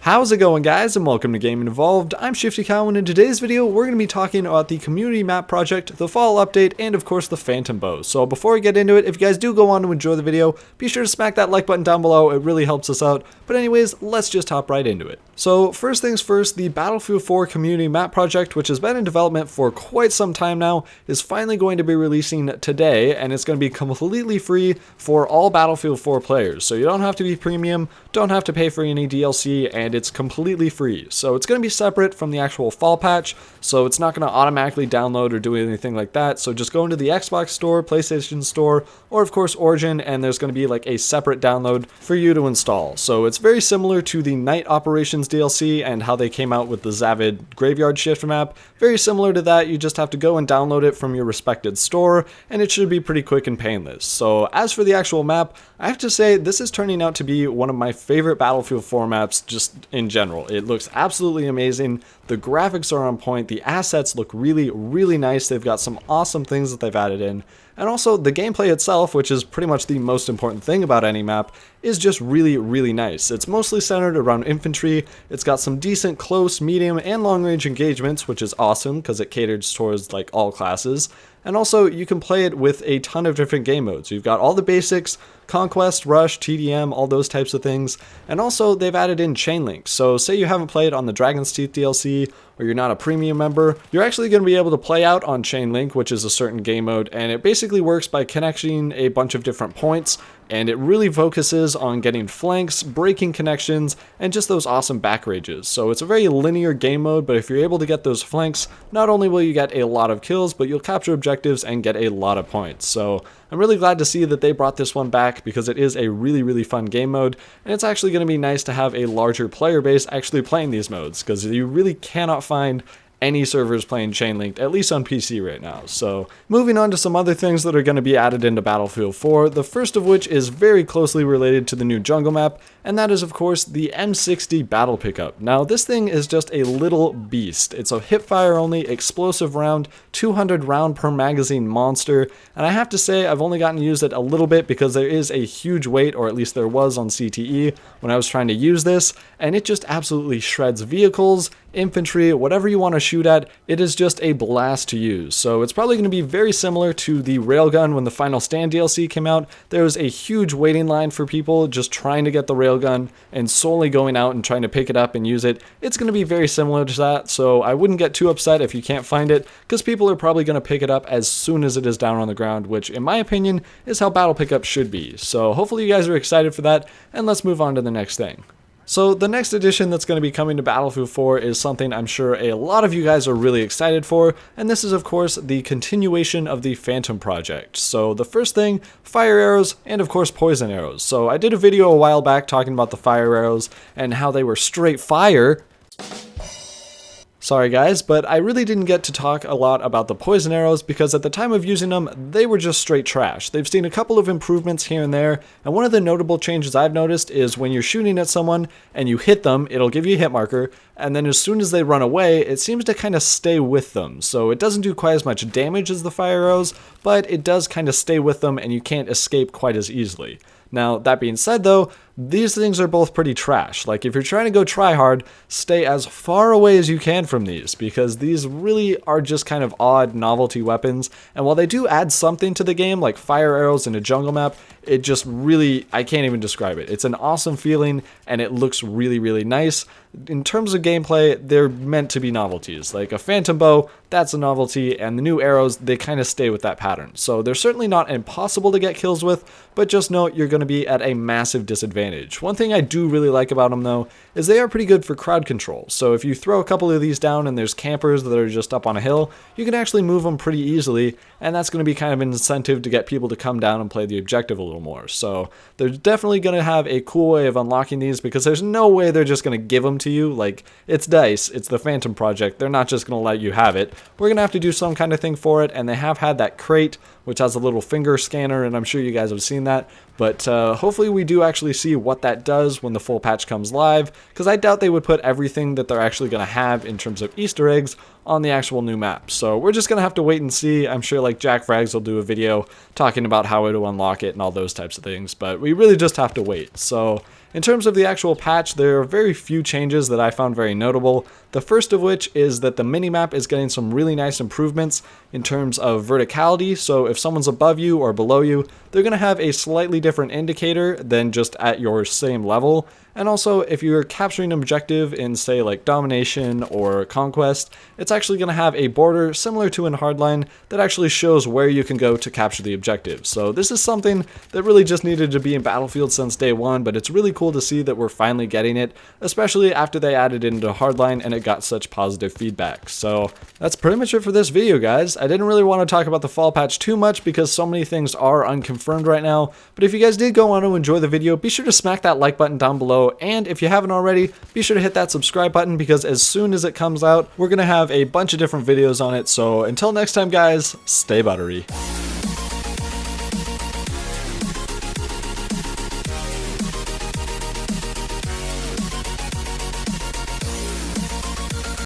How's it going, guys, and welcome to Game Involved. I'm Shifty Kyle, and in today's video we're going to be talking about the community map project, the fall update, and of course the phantom bow. So before we get into it, if you guys do go on to enjoy the video, be sure to smack that like button down below. It really helps us out. But anyways, let's just hop right into it. So first things first, the Battlefield 4 community map project, which has been in development for quite some time now, is finally going to be releasing today, and it's going to be completely free for all Battlefield 4 players. So you don't have to be premium, don't have to pay for any DLC, and it's completely free. So it's going to be separate from the actual fall patch, so it's not going to automatically download or do anything like that. So just go into the Xbox store, PlayStation store, or of course Origin, and there's going to be like a separate download for you to install. So it's very similar to the Night Operations DLC and how they came out with the Zavid Graveyard Shift map. Very similar to that. You just have to go and download it from your respected store, and it should be pretty quick and painless. So as for the actual map, I have to say this is turning out to be one of my favorite Battlefield 4 maps just in general. It looks absolutely amazing. The graphics are on point. The assets look really, really nice. They've got some awesome things that they've added in. And also the gameplay itself, which is pretty much the most important thing about any map, is just really, really nice. It's mostly centered around infantry. It's got some decent close, medium, and long-range engagements, which is awesome because it caters towards like all classes. And also you can play it with a ton of different game modes. You've got all the basics, Conquest, Rush, TDM, all those types of things. And also they've added in chain links. So say you haven't played on the Dragon's Teeth DLC, or you're not a premium member, you're actually going to be able to play out on chain link, which is a certain game mode, and it basically works by connecting a bunch of different points, and it really focuses on getting flanks, breaking connections, and just those awesome back rages. So it's a very linear game mode, but if you're able to get those flanks, not only will you get a lot of kills, but you'll capture objectives and get a lot of points. So I'm really glad to see that they brought this one back because it is a really, really fun game mode, and it's actually going to be nice to have a larger player base actually playing these modes, because you really cannot find any servers playing chain linked, at least on PC right now. So moving on to some other things that are going to be added into Battlefield 4, the first of which is very closely related to the new jungle map, and that is of course the M60 Battle Pickup. Now this thing is just a little beast. It's a hipfire only explosive round, 200 round per magazine monster, and I have to say I've only gotten to use it a little bit because there is a huge weight, or at least there was on CTE when I was trying to use this, and it just absolutely shreds vehicles, infantry, whatever you want to shoot at. It is just a blast to use. So it's probably going to be very similar to the railgun when the Final Stand DLC came out. There was a huge waiting line for people just trying to get the railgun and solely going out and trying to pick it up and use it. It's going to be very similar to that, so I wouldn't get too upset if you can't find it, because people are probably going to pick it up as soon as it is down on the ground, which in my opinion is how Battle Pickup should be. So hopefully you guys are excited for that, and let's move on to the next thing. So the next addition that's going to be coming to Battlefield 4 is something I'm sure a lot of you guys are really excited for, and this is of course the continuation of the Phantom project. So the first thing, fire arrows, and of course poison arrows. So I did a video a while back talking about the fire arrows and how they were straight fire. Sorry guys, but I really didn't get to talk a lot about the poison arrows because at the time of using them, they were just straight trash. They've seen a couple of improvements here and there, and one of the notable changes I've noticed is when you're shooting at someone and you hit them, it'll give you a hit marker, and then as soon as they run away, it seems to kind of stay with them. So it doesn't do quite as much damage as the fire arrows, but it does kind of stay with them and you can't escape quite as easily. Now, that being said though, these things are both pretty trash. Like if you're trying to go try hard, stay as far away as you can from these, because these really are just kind of odd novelty weapons. And while they do add something to the game, like fire arrows in a jungle map, it just really, I can't even describe it. It's an awesome feeling and it looks really, really nice. In terms of gameplay, they're meant to be novelties. Like a phantom bow, that's a novelty, and the new arrows, they kind of stay with that pattern. So they're certainly not impossible to get kills with, but just know you're going to be at a massive disadvantage. One thing I do really like about them though, is they are pretty good for crowd control. So if you throw a couple of these down and there's campers that are just up on a hill, you can actually move them pretty easily, and that's going to be kind of an incentive to get people to come down and play the objective a little more. So they're definitely going to have a cool way of unlocking these, because there's no way they're just going to give them to you. Like, it's DICE, it's the Phantom project, they're not just going to let you have it. We're going to have to do some kind of thing for it, and they have had that crate, which has a little finger scanner, and I'm sure you guys have seen that. But hopefully we do actually see what that does when the full patch comes live, because I doubt they would put everything that they're actually going to have in terms of Easter eggs on the actual new map. So we're just gonna have to wait and see. I'm sure like Jack Frags will do a video talking about how to unlock it and all those types of things, but we really just have to wait. So in terms of the actual patch, there are very few changes that I found very notable. The first of which is that the minimap is getting some really nice improvements in terms of verticality. So if someone's above you or below you, they're going to have a slightly different indicator than just at your same level. And also, if you're capturing an objective in, say, like domination or conquest, it's actually going to have a border similar to in Hardline that actually shows where you can go to capture the objective. So this is something that really just needed to be in Battlefield since day one, but it's really cool to see that we're finally getting it, especially after they added it into Hardline and it got such positive feedback. So that's pretty much it for this video, guys. I didn't really want to talk about the fall patch too much because so many things are unconfirmed right now, but if you guys did go on to enjoy the video, be sure to smack that like button down below, and if you haven't already, be sure to hit that subscribe button because as soon as it comes out, we're going to have a bunch of different videos on it. So until next time, guys, stay buttery.